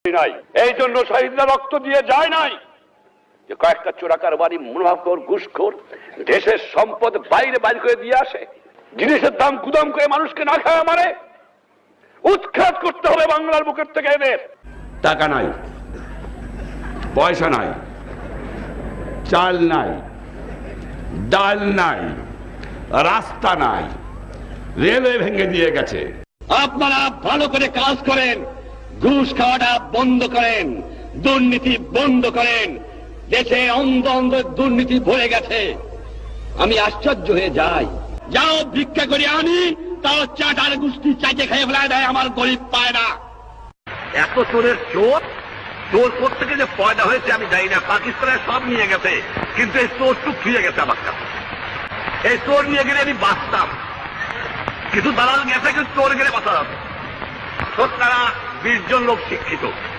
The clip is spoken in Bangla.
নাই, এই জন্য শহীদরা রক্ত দিয়ে যায় নাই যে কয়েকটা চোরাকারবারি মুনাফাখোর ঘুষখোর দেশের সম্পদ বাইরে বাইর করে দিয়ে আসে, জিনিসের দাম গুদাম করে মানুষকে না খাওয়া মারে। উৎখাত করতে হবে বাংলার বুকের থেকে এদের। টাকা নাই, পয়সা নাই, চাল নাই, ডাল নাই, রাস্তা নাই, রেলওয়ে ভেঙে দিয়ে গেছে। আপনারা ভালো করে কাজ করেন, ঘুষ খাওয়াটা বন্ধ করেন, দুর্নীতি বন্ধ করেন। দেশে অন্ধ অন্ধ দুর্নীতি ভরে গেছে। আমি আশ্চর্য হয়ে যাই, যাও ভিক্ষা করে আনি, তাও চাটার গোষ্ঠী চাইতে খেয়ে ফেলায় দেয়, আমার গরিব পায় না। এত চোরের চোর, চোর কোথেকে যে পয়দা হয়েছে আমি জানি না। পাকিস্তানে সব নিয়ে গেছে, কিন্তু এই চোর টুক ফিরে গেছে আমার কাছে। এই চোর নিয়ে গেলে আমি বাঁচতাম, কিছু দালাল গেছে, কিন্তু চোর গেলে বাঁচা যাবে। 20 জন লোক শিক্ষিত,